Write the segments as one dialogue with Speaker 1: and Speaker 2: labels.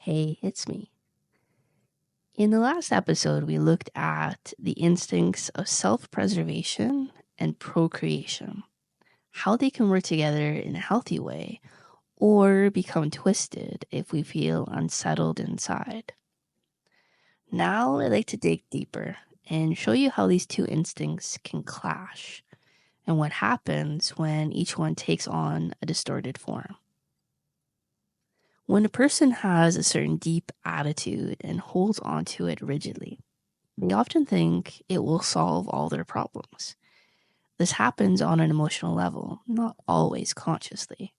Speaker 1: Hey, it's me. In the last episode, we looked at the instincts of self-preservation and procreation, how they can work together in a healthy way or become twisted if we feel unsettled inside. Now, I'd like to dig deeper and show you how these two instincts can clash and what happens when each one takes on a distorted form. When a person has a certain deep attitude and holds onto it rigidly, they often think it will solve all their problems. This happens on an emotional level, not always consciously.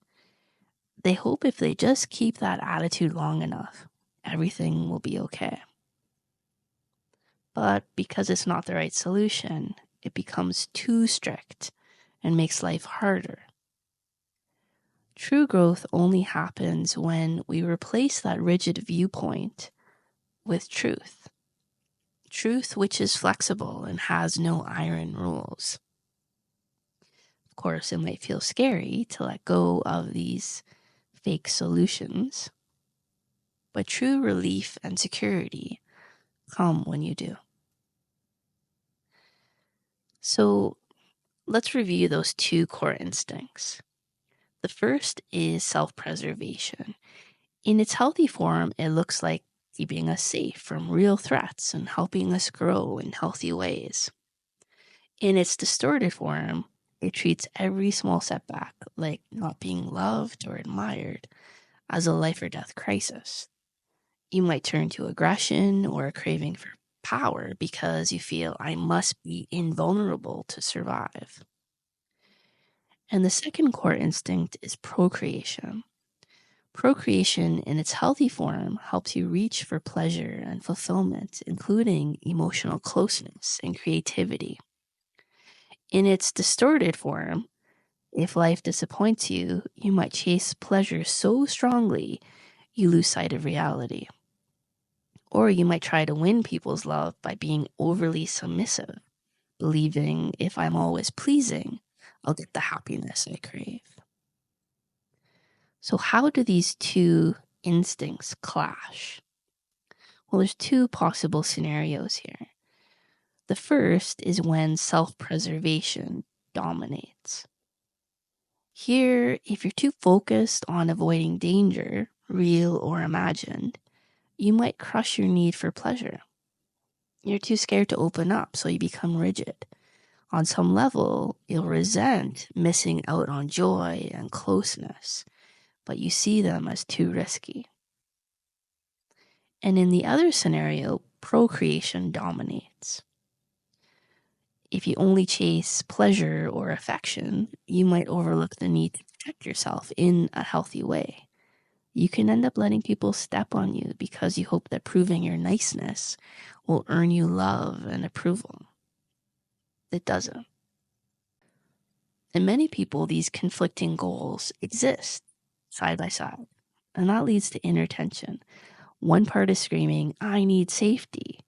Speaker 1: They hope if they just keep that attitude long enough, everything will be okay. But because it's not the right solution, it becomes too strict and makes life harder. True growth only happens when we replace that rigid viewpoint with truth. Truth which is flexible and has no iron rules. Of course, it might feel scary to let go of these fake solutions, but true relief and security come when you do. So let's review those two core instincts. The first is self-preservation. In its healthy form, it looks like keeping us safe from real threats and helping us grow in healthy ways. In its distorted form, it treats every small setback, like not being loved or admired, as a life or death crisis. You might turn to aggression or a craving for power because you feel I must be invulnerable to survive. And the second core instinct is procreation. Procreation in its healthy form helps you reach for pleasure and fulfillment, including emotional closeness and creativity. In its distorted form, if life disappoints you, you might chase pleasure so strongly you lose sight of reality. Or you might try to win people's love by being overly submissive, believing if I'm always pleasing, I'll get the happiness I crave. So how do these two instincts clash? Well, there's two possible scenarios here. The first is when self-preservation dominates. Here, if you're too focused on avoiding danger, real or imagined, you might crush your need for pleasure. You're too scared to open up, so you become rigid. On some level, you'll resent missing out on joy and closeness, but you see them as too risky. And in the other scenario, procreation dominates. If you only chase pleasure or affection, you might overlook the need to protect yourself in a healthy way. You can end up letting people step on you because you hope that proving your niceness will earn you love and approval. It doesn't. In many people, these conflicting goals exist side by side, and that leads to inner tension. One part is screaming, I need safety,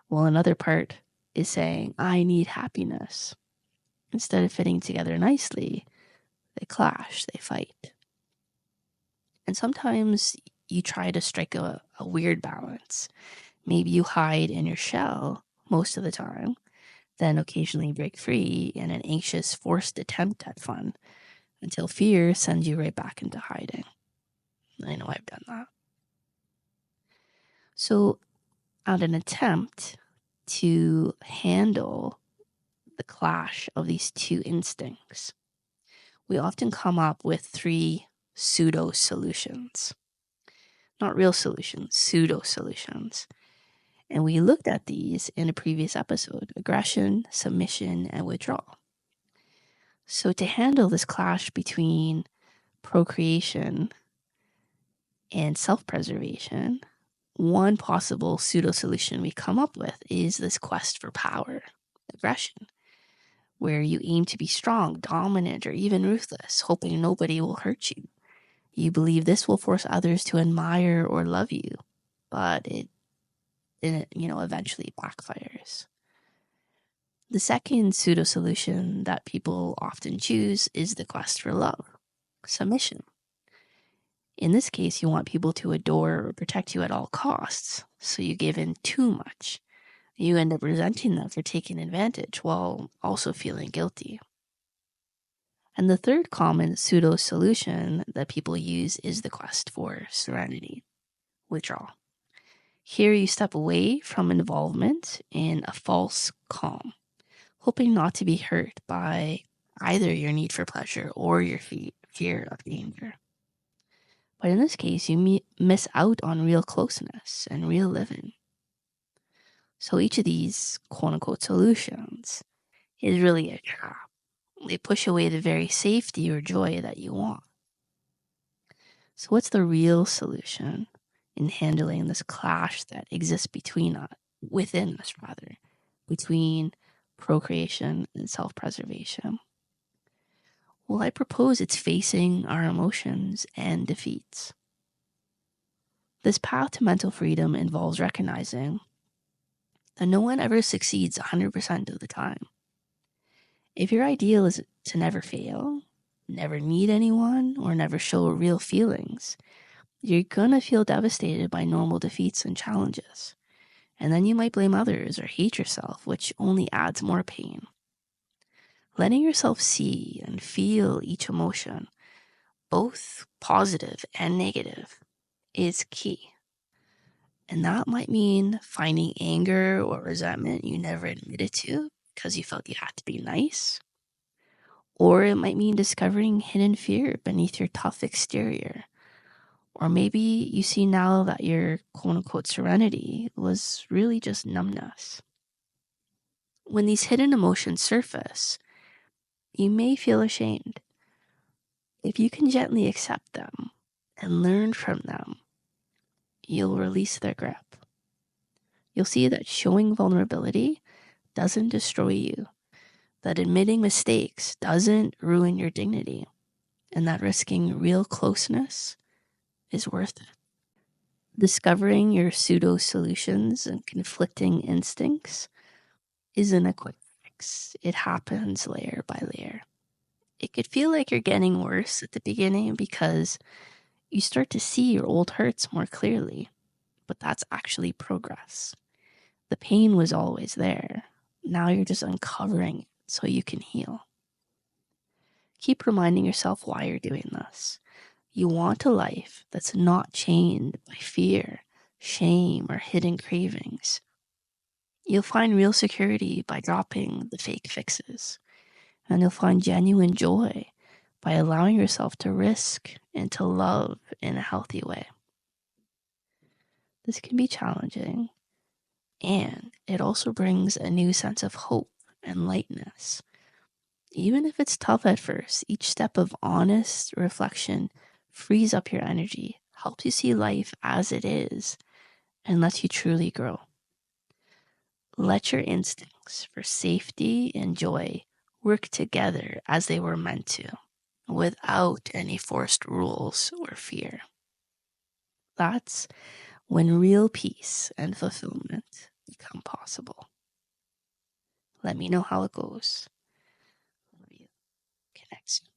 Speaker 1: while another part is saying, I need happiness. Instead of fitting together nicely, they clash, they fight. And sometimes you try to strike a weird balance. Maybe you hide in your shell most of the time, then occasionally break free in an anxious, forced attempt at fun until fear sends you right back into hiding. I know I've done that. So, at an attempt to handle the clash of these two instincts, we often come up with three pseudo solutions. Not real solutions, pseudo solutions. And we looked at these in a previous episode: aggression, submission, and withdrawal. So to handle this clash between procreation and self-preservation, one possible pseudo solution we come up with is this quest for power, aggression, where you aim to be strong, dominant, or even ruthless, hoping nobody will hurt you. You believe this will force others to admire or love you, but it eventually backfires. The second pseudo solution that people often choose is the quest for love, submission. In this case, you want people to adore or protect you at all costs, so you give in too much. You end up resenting them for taking advantage while also feeling guilty. And the third common pseudo solution that people use is the quest for serenity, withdrawal. Here you step away from involvement in a false calm, hoping not to be hurt by either your need for pleasure or your fear of danger. But in this case, you miss out on real closeness and real living. So each of these quote unquote solutions is really a trap. They push away the very safety or joy that you want. So, what's the real solution in handling this clash that exists within us, between procreation and self preservation? Well, I propose it's facing our emotions and defeats. This path to mental freedom involves recognizing that no one ever succeeds 100% of the time. If your ideal is to never fail, never need anyone, or never show real feelings, you're gonna feel devastated by normal defeats and challenges. And then you might blame others or hate yourself, which only adds more pain. Letting yourself see and feel each emotion, both positive and negative, is key. And that might mean finding anger or resentment you never admitted to because you felt you had to be nice. Or it might mean discovering hidden fear beneath your tough exterior. Or maybe you see now that your quote unquote serenity was really just numbness. When these hidden emotions surface, you may feel ashamed. If you can gently accept them and learn from them, you'll release their grip. You'll see that showing vulnerability doesn't destroy you, that admitting mistakes doesn't ruin your dignity, and that risking real closeness is worth it. Discovering your pseudo solutions and conflicting instincts isn't a quick fix. It happens layer by layer. It could feel like you're getting worse at the beginning because you start to see your old hurts more clearly, but that's actually progress. The pain was always there. Now you're just uncovering it so you can heal. Keep reminding yourself why you're doing this. You want a life that's not chained by fear, shame, or hidden cravings. You'll find real security by dropping the fake fixes, and you'll find genuine joy by allowing yourself to risk and to love in a healthy way. This can be challenging, and it also brings a new sense of hope and lightness. Even if it's tough at first, each step of honest reflection frees up your energy, helps you see life as it is, and lets you truly grow. Let your instincts for safety and joy work together as they were meant to, without any forced rules or fear. That's when real peace and fulfillment become possible. Let me know how it goes. Love you. Connect soon.